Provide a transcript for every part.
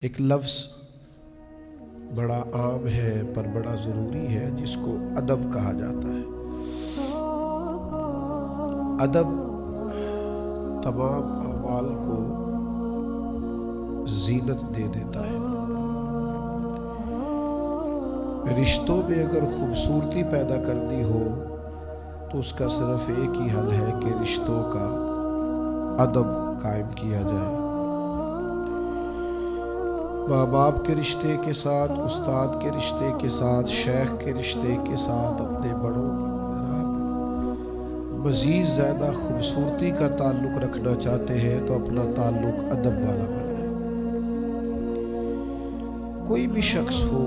ایک لفظ بڑا عام ہے پر بڑا ضروری ہے جس کو ادب کہا جاتا ہے۔ ادب تمام اعمال کو زینت دے دیتا ہے۔ رشتوں میں اگر خوبصورتی پیدا کرنی ہو تو اس کا صرف ایک ہی حل ہے کہ رشتوں کا ادب قائم کیا جائے۔ ماں باپ کے رشتے کے ساتھ، استاد کے رشتے کے ساتھ، شیخ کے رشتے کے ساتھ، اپنے بڑوں کی اگر آپ مزید زیادہ خوبصورتی کا تعلق رکھنا چاہتے ہیں تو اپنا تعلق ادب والا بنائیں۔ کوئی بھی شخص ہو،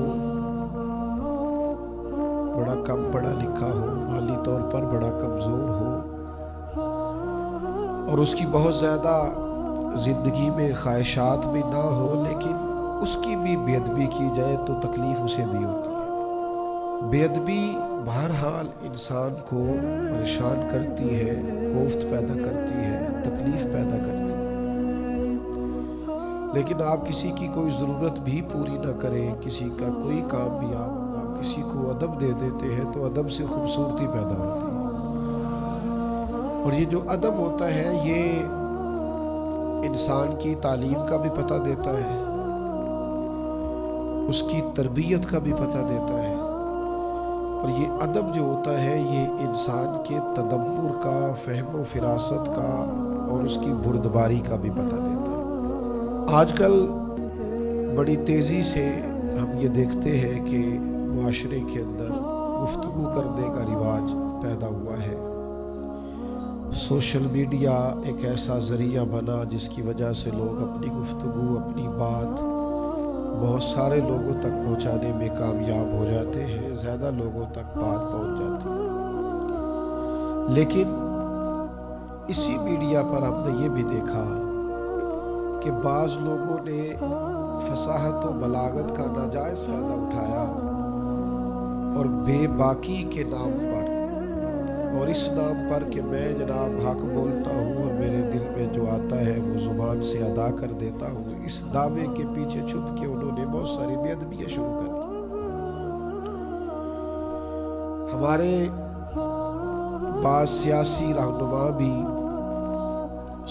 بڑا کم پڑھا لکھا ہو، مالی طور پر بڑا کمزور ہو اور اس کی بہت زیادہ زندگی میں خواہشات بھی نہ ہو، لیکن اس کی بھی بے ادبی کی جائے تو تکلیف اسے بھی ہوتی ہے۔ بے ادبی بہرحال انسان کو پریشان کرتی ہے، کوفت پیدا کرتی ہے، تکلیف پیدا کرتی ہے۔ لیکن آپ کسی کی کوئی ضرورت بھی پوری نہ کریں، کسی کا کوئی کام بھی آپ کسی کو ادب دے دیتے ہیں تو ادب سے خوبصورتی پیدا ہوتی ہے۔ اور یہ جو ادب ہوتا ہے یہ انسان کی تعلیم کا بھی پتہ دیتا ہے، اس کی تربیت کا بھی پتہ دیتا ہے، اور یہ ادب جو ہوتا ہے یہ انسان کے تدبر کا، فہم و فراست کا اور اس کی بردباری کا بھی پتہ دیتا ہے۔ آج کل بڑی تیزی سے ہم یہ دیکھتے ہیں کہ معاشرے کے اندر گفتگو کرنے کا رواج پیدا ہوا ہے۔ سوشل میڈیا ایک ایسا ذریعہ بنا جس کی وجہ سے لوگ اپنی گفتگو، اپنی بات بہت سارے لوگوں تک پہنچانے میں کامیاب ہو جاتے ہیں، زیادہ لوگوں تک بات پہنچ جاتی ہے۔ لیکن اسی میڈیا پر ہم نے یہ بھی دیکھا کہ بعض لوگوں نے فصاحت و بلاغت کا ناجائز فائدہ اٹھایا اور بے باکی کے نام پر، اور اس نام پر کہ میں جناب حق بولتا ہوں اور میرے دل میں جو آتا ہے وہ زبان سے ادا کر دیتا ہوں، اس دعوے کے پیچھے چھپ کے انہوں نے بہت ساری بے ادبیاں شروع کر دی۔ ہمارے بعض سیاسی رہنما بھی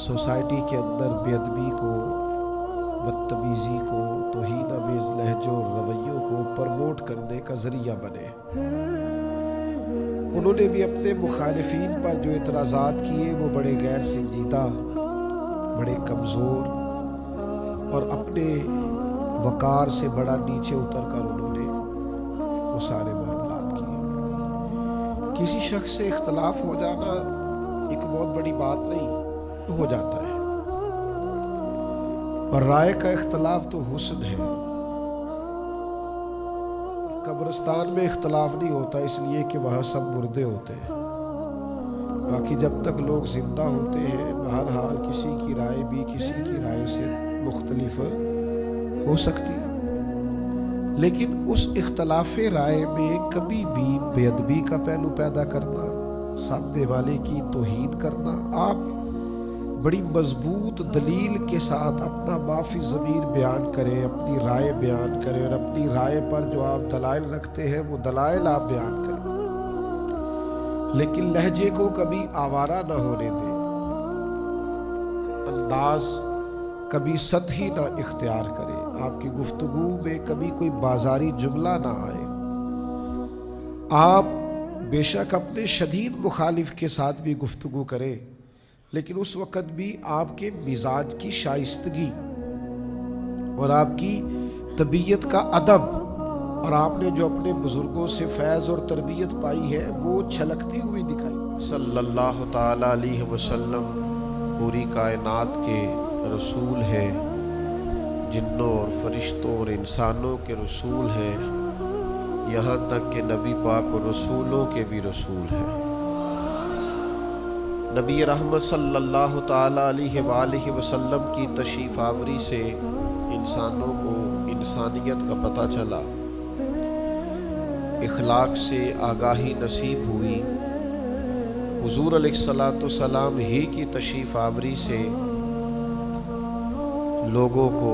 سوسائٹی کے اندر بے ادبی کو، بدتمیزی کو، توہین آمیز لہجوں اور رویوں کو پروموٹ کرنے کا ذریعہ بنے۔ انہوں نے بھی اپنے مخالفین پر جو اعتراضات کیے وہ بڑے غیر سنجیدہ، بڑے کمزور اور اپنے وقار سے بڑا نیچے اتر کر انہوں نے وہ سارے معاملات کیے۔ کسی شخص سے اختلاف ہو جانا ایک بہت بڑی بات نہیں، ہو جاتا ہے، اور رائے کا اختلاف تو حسن ہے۔ قبرستان میں اختلاف نہیں ہوتا اس لیے کہ وہاں سب مردے ہوتے ہیں، باقی جب تک لوگ زندہ ہوتے ہیں بہرحال کسی کی رائے بھی کسی کی رائے سے مختلف ہو سکتی، لیکن اس اختلاف رائے میں کبھی بھی بے ادبی کا پہلو پیدا کرنا، سامنے والے کی توہین کرنا، آپ بڑی مضبوط دلیل کے ساتھ اپنا معافی ضمیر بیان کریں، اپنی رائے بیان کریں، اور اپنی رائے پر جو آپ دلائل رکھتے ہیں وہ دلائل آپ بیان کریں، لیکن لہجے کو کبھی آوارہ نہ ہونے دیں، انداز کبھی سطحی نہ اختیار کریں، آپ کی گفتگو میں کبھی کوئی بازاری جملہ نہ آئے۔ آپ بے شک اپنے شدید مخالف کے ساتھ بھی گفتگو کریں، لیکن اس وقت بھی آپ کے مزاج کی شائستگی اور آپ کی طبیعت کا ادب اور آپ نے جو اپنے بزرگوں سے فیض اور تربیت پائی ہے وہ چھلکتی ہوئی دکھائی۔ صلی اللہ تعالی علیہ وسلم پوری کائنات کے رسول ہیں، جنوں اور فرشتوں اور انسانوں کے رسول ہیں، یہاں تک کہ نبی پاک اور رسولوں کے بھی رسول ہیں۔ نبی رحمت صلی اللہ تعالیٰ علیہ وآلہ وسلم کی تشریف آوری سے انسانوں کو انسانیت کا پتہ چلا، اخلاق سے آگاہی نصیب ہوئی۔ حضور علیہ الصلوۃ والسلام ہی کی تشریف آوری سے لوگوں کو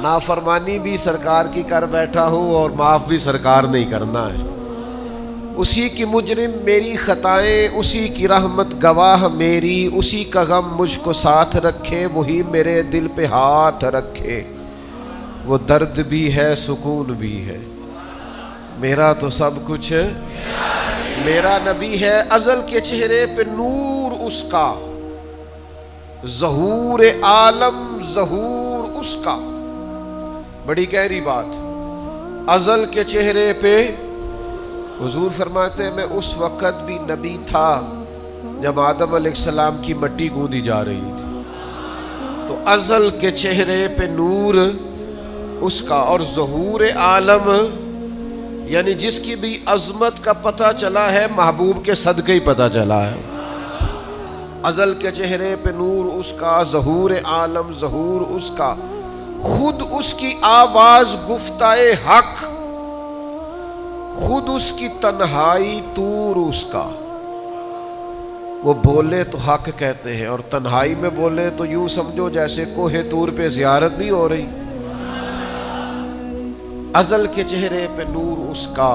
نافرمانی بھی سرکار کی کر بیٹھا ہوں اور معاف بھی سرکار نہیں کرنا ہے. اسی کی مجرم میری خطائیں، اسی کی رحمت گواہ میری، اسی کا غم مجھ کو ساتھ رکھے، وہی میرے دل پہ ہاتھ رکھے. وہ درد بھی ہے سکون بھی ہے، میرا تو سب کچھ میرا نبی ہے. ازل کے چہرے پہ نور اس کا، ظہور عالم ظہور اس کا. بڑی گہری بات. ازل کے چہرے پہ حضور فرماتے ہیں میں اس وقت بھی نبی تھا جب آدم علیہ السلام کی مٹی گوندی جا رہی تھی. تو ازل کے چہرے پہ نور اس کا، اور ظہور عالم یعنی جس کی بھی عظمت کا پتہ چلا ہے محبوب کے صدقے ہی پتہ چلا ہے. ازل کے چہرے پہ نور اس کا، ظہور عالم ظہور اس کا، خود اس کی آواز گفتائے حق، خود اس کی تنہائی طور اس کا. وہ بولے تو حق کہتے ہیں اور تنہائی میں بولے تو یوں سمجھو جیسے کوہ طور پہ زیارت نہیں ہو رہی. ازل کے چہرے پہ نور اس کا،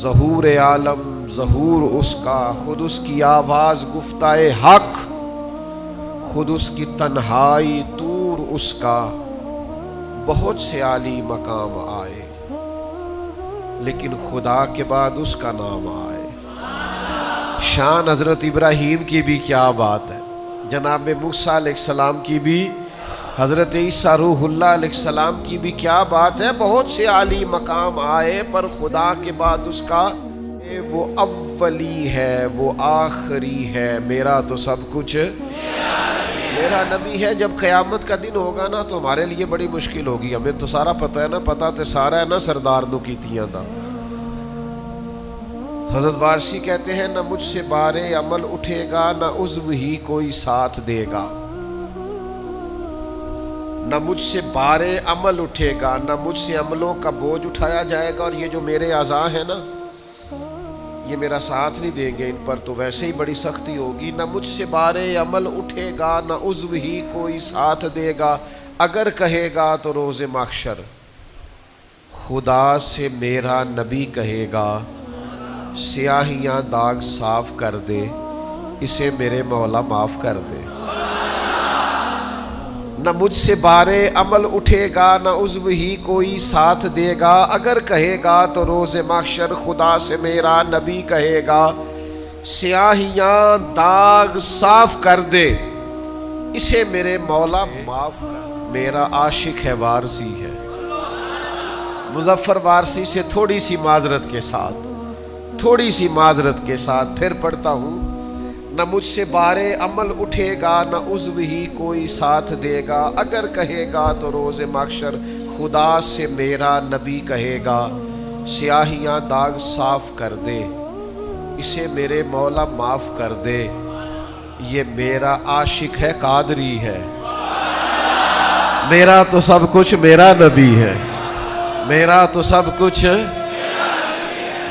ظہور عالم ظہور اس کا، خود اس کی آواز گفتائے حق، خود اس کی تنہائی طور اس کا. بہت سے عالی مقام آئے لیکن خدا کے بعد اس کا نام آئے. شان حضرت ابراہیم کی بھی کیا بات ہے، جناب موسیٰ علیہ السلام کی بھی، حضرت عیسیٰ روح اللہ علیہ السلام کی بھی کیا بات ہے. بہت سے عالی مقام آئے پر خدا کے بعد اس کا وہ اولی ہے، وہ آخری ہے، میرا تو سب کچھ میرا نبی ہے. جب قیامت کا دن ہوگا نا تو ہمارے لیے بڑی مشکل ہوگی. ہمیں تو سارا پتہ ہے نا، پتہ تو سارا ہے نا سردار نو کیتیاں دا. حضرت وارسی کہتے ہیں نہ مجھ سے بارے عمل اٹھے گا، نہ عضو ہی کوئی ساتھ دے گا. نہ مجھ سے بارے عمل اٹھے گا، نہ مجھ سے عملوں کا بوجھ اٹھایا جائے گا. اور یہ جو میرے اعضاء ہیں نا یہ میرا ساتھ نہیں دیں گے، ان پر تو ویسے ہی بڑی سختی ہوگی. نہ مجھ سے بارے عمل اٹھے گا، نہ عضو ہی کوئی ساتھ دے گا. اگر کہے گا تو روز محشر خدا سے میرا نبی کہے گا سیاہیاں داغ صاف کر دے، اسے میرے مولا معاف کر دے. نہ مجھ سے بارے عمل اٹھے گا، نہ عضو ہی کوئی ساتھ دے گا. اگر کہے گا تو روز محشر خدا سے میرا نبی کہے گا سیاہیاں داغ صاف کر دے، اسے میرے مولا معاف کر. میرا عاشق ہے وارسی ہے، مظفر وارسی سے تھوڑی سی معذرت کے ساتھ پھر پڑھتا ہوں. نہ مجھ سے بارے عمل اٹھے گا، نہ عضو ہی کوئی ساتھ دے گا. اگر کہے گا تو روز محشر خدا سے میرا نبی کہے گا سیاہیاں داغ صاف کر دے، اسے میرے مولا معاف کر دے. یہ میرا عاشق ہے قادری ہے، میرا تو سب کچھ میرا نبی ہے، میرا تو سب کچھ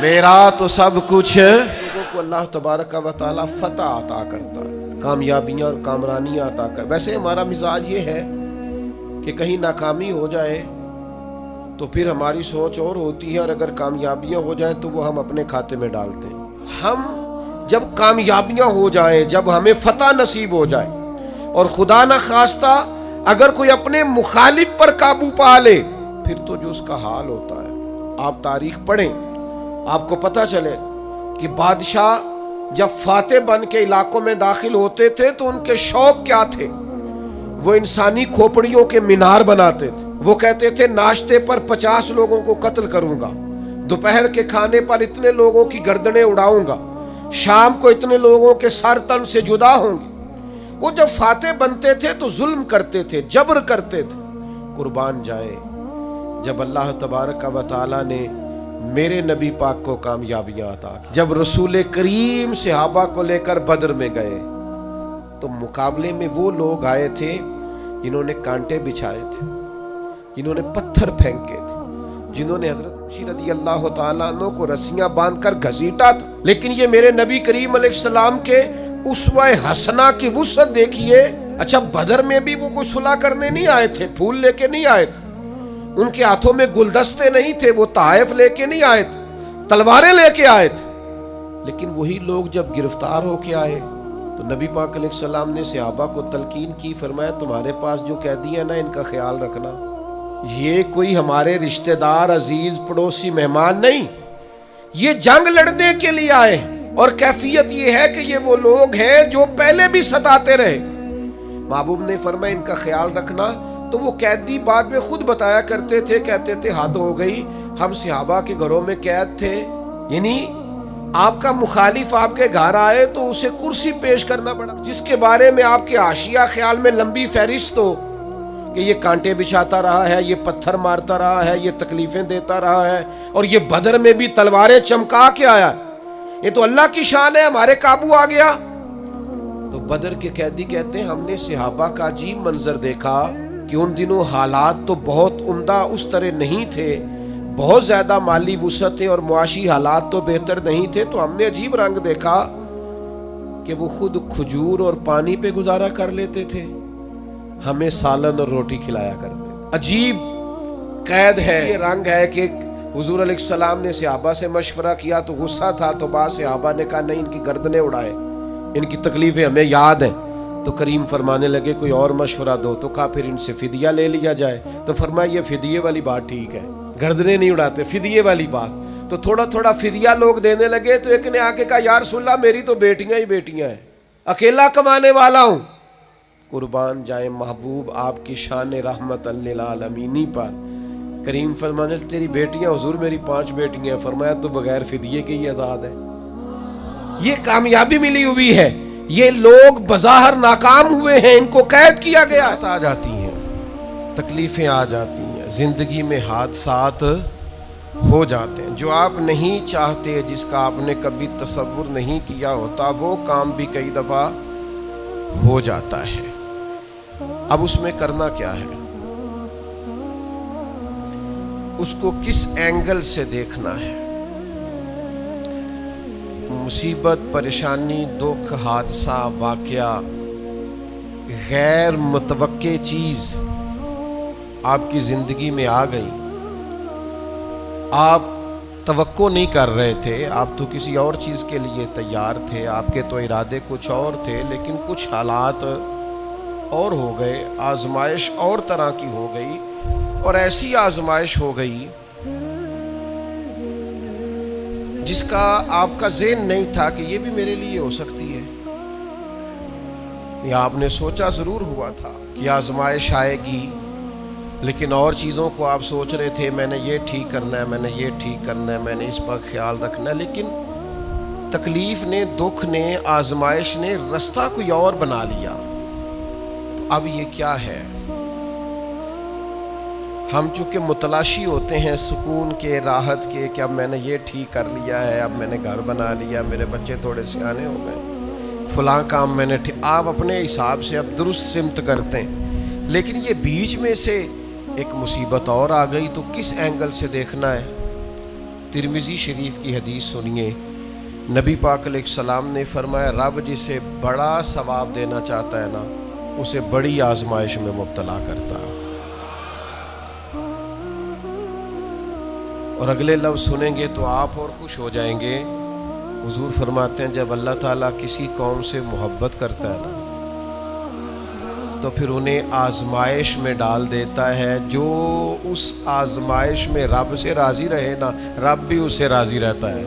میرا تو سب کچھ. لوگوں کو اللہ تبارک و تعالی فتح عطا کرتا ہے، کامیابیاں اور کامرانیاں عطا کرتا ہے. ویسے ہمارا مزاج یہ ہے کہ کہیں ناکامی ہو جائے تو پھر ہماری سوچ اور ہوتی ہے، اور اگر کامیابیاں ہو جائیں تو وہ ہم اپنے کھاتے میں ڈالتے ہیں. ہم جب کامیابیاں ہو جائیں، جب ہمیں فتح نصیب ہو جائے، اور خدا نہ خواستہ اگر کوئی اپنے مخالف پر قابو پا لے، پھر تو جو اس کا حال ہوتا ہے. آپ تاریخ پڑھیں، آپ کو پتہ چلے کہ بادشاہ جب فاتح بن کے علاقوں میں داخل ہوتے تھے تو ان کے شوق کیا تھے. وہ انسانی کھوپڑیوں کے مینار بناتے تھے. وہ کہتے تھے ناشتے پر 50 لوگوں کو قتل کروں گا، دوپہر کے کھانے پر اتنے لوگوں کی گردنیں اڑاؤں گا، شام کو اتنے لوگوں کے سر تن سے جدا ہوں گے. وہ جب فاتح بنتے تھے تو ظلم کرتے تھے، جبر کرتے تھے. قربان جائیں جب اللہ تبارک و تعالی نے میرے نبی پاک کو کامیابیاں عطا کی. جب رسول کریم صحابہ کو لے کر بدر میں گئے تو مقابلے میں وہ لوگ آئے تھے جنہوں نے کانٹے بچھائے تھے، جنہوں نے پتھر پھینکے تھے، جنہوں نے حضرت رضی اللہ تعالیٰ عنہ کو رسیاں باندھ کر گھسیٹا تھا. لیکن یہ میرے نبی کریم علیہ السلام کے اسوہ حسنہ کی وسعت دیکھیے. اچھا بدر میں بھی وہ کوئی صلح کرنے نہیں آئے تھے، پھول لے کے نہیں آئے تھے. ان کے ہاتھوں میں گلدستے نہیں تھے، وہ تحائف لے کے نہیں آئے تھے، تلواریں لے کے آئے تھے. لیکن وہی لوگ جب گرفتار ہو کے آئے تو نبی پاک علیہ السلام نے صحابہ کو تلقین کی، فرمایا تمہارے پاس جو قیدی ہیں نا ان کا خیال رکھنا، یہ کوئی ہمارے رشتہ دار، عزیز، پڑوسی، مہمان نہیں، یہ جنگ لڑنے کے لیے آئے. اور کیفیت یہ ہے کہ یہ وہ لوگ ہیں جو پہلے بھی ستاتے رہے. محبوب نے فرمایا ان کا خیال رکھنا. تو وہ قیدی بعد میں خود بتایا کرتے تھے، کہتے تھے حد ہو گئی، ہم صحابہ کے گھروں میں قید تھے، یعنی آپ کا مخالف آپ کے گھر آئے تو اسے کرسی پیش کرنا پڑا جس کے بارے میں آپ کے حاشیہ خیال میں لمبی فہرست ہو کہ یہ کانٹے بچھاتا رہا ہے، یہ پتھر مارتا رہا ہے، یہ تکلیفیں دیتا رہا ہے، اور یہ بدر میں بھی تلواریں چمکا کے آیا، یہ تو اللہ کی شان ہے، ہمارے قابو آ گیا. تو بدر کے قیدی کہتے ہیں ہم نے صحابہ کا عجیب منظر دیکھا کہ ان دنوں حالات تو بہت عمدہ اس طرح نہیں تھے، بہت زیادہ مالی وسعتیں اور معاشی حالات تو بہتر نہیں تھے، تو ہم نے عجیب رنگ دیکھا کہ وہ خود کھجور اور پانی پہ گزارا کر لیتے تھے، ہمیں سالن اور روٹی کھلایا کرتے. عجیب قید ہے، یہ رنگ ہے کہ حضور علیہ السلام نے صحابہ سے مشورہ کیا تو غصہ تھا، تو بعض صحابہ نے کہا نہیں ان کی گردنیں اڑائے، ان کی تکلیفیں ہمیں یاد ہیں. تو کریم فرمانے لگے کوئی اور مشورہ دو. تو کہا پھر ان سے فدیہ لے لیا جائے. تو فرمایا یہ فدیے والی بات ٹھیک ہے، گردنیں نہیں اڑاتے، فدیے والی بات. تو تھوڑا تھوڑا فدیہ لوگ دینے لگے. تو ایک نے آ کے کہا یا رسول اللہ میری تو بیٹیاں ہی بیٹیاں ہیں، اکیلا کمانے والا ہوں. قربان جائیں محبوب آپ کی شان رحمت للعالمینی پر. کریم فرمانے تیری بیٹیاں، حضور میری 5 بیٹیاں ہیں. فرمایا تو بغیر فدیے کے ہی آزاد ہے. یہ کامیابی ملی ہوئی ہے. یہ لوگ بظاہر ناکام ہوئے ہیں، ان کو قید کیا گیا. آ جاتی ہیں، تکلیفیں آ جاتی ہیں، زندگی میں حادثات ہو جاتے ہیں جو آپ نہیں چاہتے، جس کا آپ نے کبھی تصور نہیں کیا ہوتا، وہ کام بھی کئی دفعہ ہو جاتا ہے. اب اس میں کرنا کیا ہے؟ اس کو کس اینگل سے دیکھنا ہے؟ مصیبت، پریشانی، دکھ، حادثہ، واقعہ، غیر متوقع چیز آپ کی زندگی میں آ گئی، آپ توقع نہیں کر رہے تھے، آپ تو کسی اور چیز کے لیے تیار تھے، آپ کے تو ارادے کچھ اور تھے، لیکن کچھ حالات اور ہو گئے، آزمائش اور طرح کی ہو گئی، اور ایسی آزمائش ہو گئی جس کا آپ کا ذہن نہیں تھا کہ یہ بھی میرے لیے ہو سکتی ہے. یا آپ نے سوچا ضرور ہوا تھا کہ آزمائش آئے گی، لیکن اور چیزوں کو آپ سوچ رہے تھے میں نے یہ ٹھیک کرنا ہے، میں نے یہ ٹھیک کرنا ہے، میں نے اس پر خیال رکھنا ہے، لیکن تکلیف نے، دکھ نے، آزمائش نے رستہ کوئی اور بنا لیا. اب یہ کیا ہے؟ ہم چونکہ متلاشی ہوتے ہیں سکون کے، راحت کے، کہ اب میں نے یہ ٹھیک کر لیا ہے، اب میں نے گھر بنا لیا، میرے بچے تھوڑے سیانے ہو گئے، فلاں کام میں نے آپ اپنے حساب سے اب درست سمت کرتے ہیں. لیکن یہ بیچ میں سے ایک مصیبت اور آ گئی، تو کس اینگل سے دیکھنا ہے؟ ترمذی شریف کی حدیث سنیے. نبی پاک علیہ السلام نے فرمایا رب جسے بڑا ثواب دینا چاہتا ہے نا، اسے بڑی آزمائش میں مبتلا کرتا ہے. اور اگلے لفظ سنیں گے تو آپ اور خوش ہو جائیں گے. حضور فرماتے ہیں جب اللہ تعالیٰ کسی قوم سے محبت کرتا ہے نا تو پھر انہیں آزمائش میں ڈال دیتا ہے. جو اس آزمائش میں رب سے راضی رہے نا، رب بھی اس سے راضی رہتا ہے.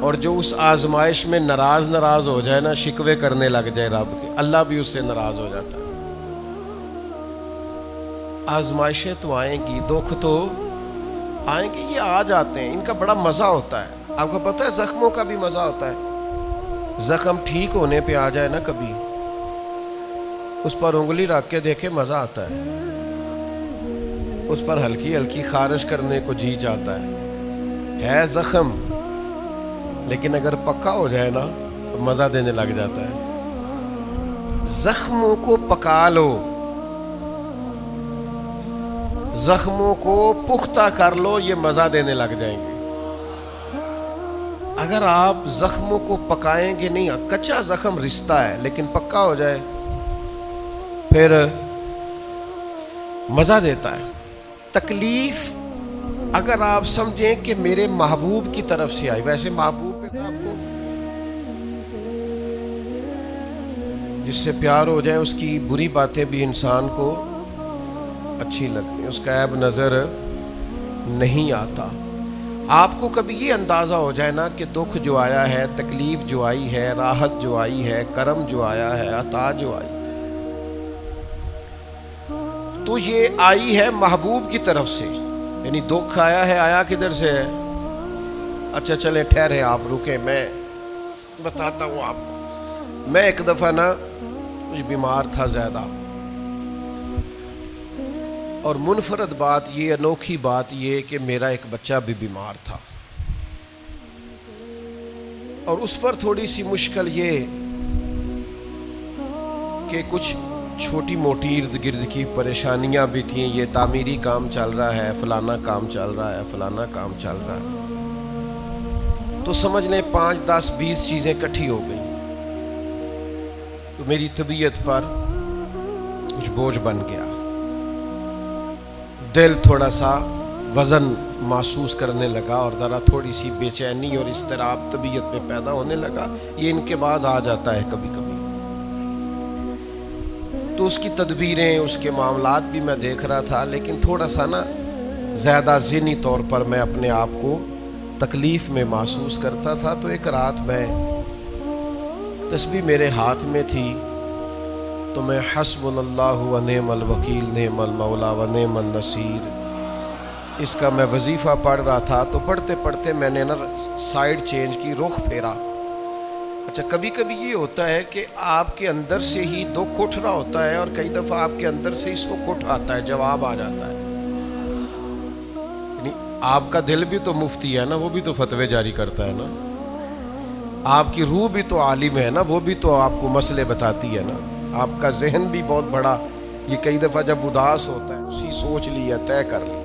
اور جو اس آزمائش میں ناراض ہو جائے نا، شکوے کرنے لگ جائے رب کے، اللہ بھی اس سے ناراض ہو جاتا ہے. آزمائشیں تو آئیں گی، دکھ تو آئیں گے، یہ آ جاتے ہیں، ان کا بڑا مزہ ہوتا ہے. آپ کو پتہ ہے زخموں کا بھی مزہ ہوتا ہے. زخم ٹھیک ہونے پہ آ جائے نا کبھی، اس پر انگلی رکھ کے دیکھے مزہ آتا ہے، اس پر ہلکی ہلکی خارش کرنے کو جی چاہتا ہے زخم، لیکن اگر پکا ہو جائے نا تو مزہ دینے لگ جاتا ہے. زخموں کو پکا لو، زخموں کو پختہ کر لو، یہ مزہ دینے لگ جائیں گے. اگر آپ زخموں کو پکائیں گے نہیں، کچا زخم رشتہ ہے، لیکن پکا ہو جائے پھر مزہ دیتا ہے. تکلیف اگر آپ سمجھیں کہ میرے محبوب کی طرف سے آئی، ویسے محبوب پہ آپ کو جس سے پیار ہو جائے اس کی بری باتیں بھی انسان کو اچھی لگتی ہیں، اس کا عیب نظر نہیں آتا. آپ کو کبھی یہ اندازہ ہو جائے نا کہ دکھ جو آیا ہے، تکلیف جو آئی ہے، راحت جو آئی ہے، کرم جو آیا ہے، عطا جو آئی، تو یہ آئی ہے محبوب کی طرف سے. یعنی دکھ آیا ہے، آیا کدھر سے ہے؟ اچھا چلیں ٹھہرے، آپ رکیں، میں بتاتا ہوں آپ کو. میں ایک دفعہ نا کچھ بیمار تھا زیادہ، اور منفرد بات یہ، انوکھی بات یہ کہ میرا ایک بچہ بھی بیمار تھا، اور اس پر تھوڑی سی مشکل یہ کہ کچھ چھوٹی موٹی ارد گرد کی پریشانیاں بھی تھیں. یہ تعمیری کام چل رہا ہے، فلانا کام چل رہا ہے، فلانا کام چل رہا ہے، تو سمجھ لیں 5 10 20 چیزیں اکٹھی ہو گئیں، تو میری طبیعت پر کچھ بوجھ بن گیا. دل تھوڑا سا وزن محسوس کرنے لگا، اور ذرا تھوڑی سی بے چینی اور اضطراب طبیعت میں پیدا ہونے لگا. یہ ان کے بعد آ جاتا ہے کبھی کبھی. تو اس کی تدبیریں، اس کے معاملات بھی میں دیکھ رہا تھا، لیکن تھوڑا سا نا زیادہ ذہنی طور پر میں اپنے آپ کو تکلیف میں محسوس کرتا تھا. تو ایک رات میں تسبیح میرے ہاتھ میں تھی، تو میں حسبنا اللہ و نعم الوکیل نعم المولا و نعم النصیر اس کا میں وظیفہ پڑھ رہا تھا. تو پڑھتے پڑھتے میں نے نا سائیڈ چینج کی، رخ پھیرا. اچھا کبھی کبھی یہ ہوتا ہے کہ آپ کے اندر سے ہی دکھ اٹھ رہا ہوتا ہے، اور کئی دفعہ آپ کے اندر سے ہی سکھ اٹھ آتا ہے، جواب آ جاتا ہے. یعنی آپ کا دل بھی تو مفتی ہے نا، وہ بھی تو فتوے جاری کرتا ہے نا. آپ کی روح بھی تو عالم ہے نا، وہ بھی تو آپ کو مسئلے بتاتی ہے نا. آپ کا ذہن بھی بہت بڑا، یہ کئی دفعہ جب اداس ہوتا ہے اسی سوچ لی یا طے کر لی،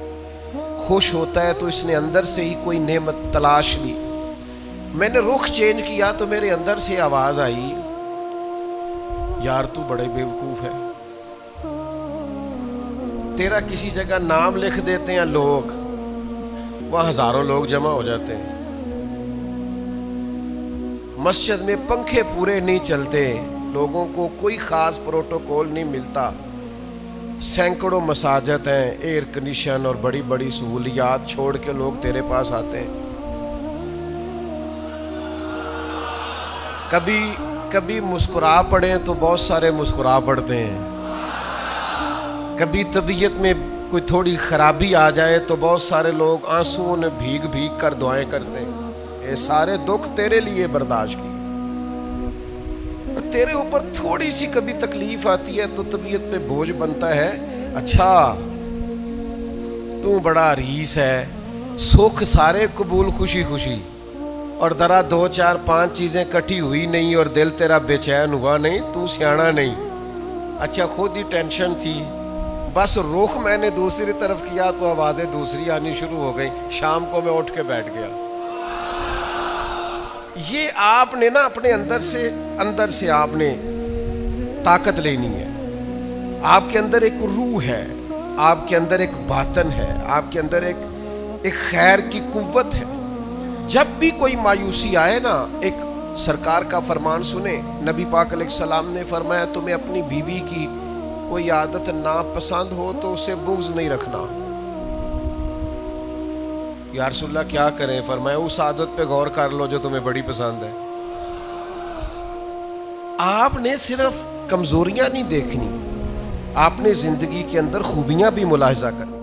خوش ہوتا ہے تو اس نے اندر سے ہی کوئی نعمت تلاش لی. میں نے رخ چینج کیا تو میرے اندر سے آواز آئی، یار تو بڑے بیوقوف ہے، تیرا کسی جگہ نام لکھ دیتے ہیں لوگ، وہاں ہزاروں لوگ جمع ہو جاتے ہیں. مسجد میں پنکھے پورے نہیں چلتے، لوگوں کو کوئی خاص پروٹوکول نہیں ملتا، سینکڑوں مساجد ہیں، ایئر کنڈیشن اور بڑی بڑی سہولیات چھوڑ کے لوگ تیرے پاس آتے ہیں. کبھی مسکرا پڑیں تو بہت سارے مسکرا پڑتے ہیں، کبھی طبیعت میں کوئی تھوڑی خرابی آ جائے تو بہت سارے لوگ آنسوؤں میں بھیگ بھیگ کر دعائیں کرتے ہیں. یہ سارے دکھ تیرے لیے برداشت کی. تیرے اوپر تھوڑی سی کبھی تکلیف آتی ہے تو طبیعت پہ بوجھ بنتا ہے، اچھا تو بڑا ریس ہے، سکھ سارے قبول خوشی خوشی، اور ذرا 2 4 5 چیزیں کٹھی ہوئی نہیں اور دل تیرا بے چین ہوا نہیں، تو سیانا نہیں. اچھا خود ہی ٹینشن تھی، بس رخ میں نے دوسری طرف کیا تو آوازیں دوسری آنی شروع ہو گئی. شام کو میں اٹھ کے بیٹھ گیا. یہ آپ نے نا اپنے اندر سے آپ نے طاقت لینی ہے. آپ کے اندر ایک روح ہے، آپ کے اندر ایک باطن ہے، آپ کے اندر ایک خیر کی قوت ہے. جب بھی کوئی مایوسی آئے نا، ایک سرکار کا فرمان سنیں. نبی پاک علیہ السلام نے فرمایا تمہیں اپنی بیوی کی کوئی عادت ناپسند ہو تو اسے بغض نہیں رکھنا. یا رسول اللہ کیا کریں؟ فرمایا اس عادت پہ غور کر لو جو تمہیں بڑی پسند ہے. آپ نے صرف کمزوریاں نہیں دیکھنی، آپ نے زندگی کے اندر خوبیاں بھی ملاحظہ کرنی.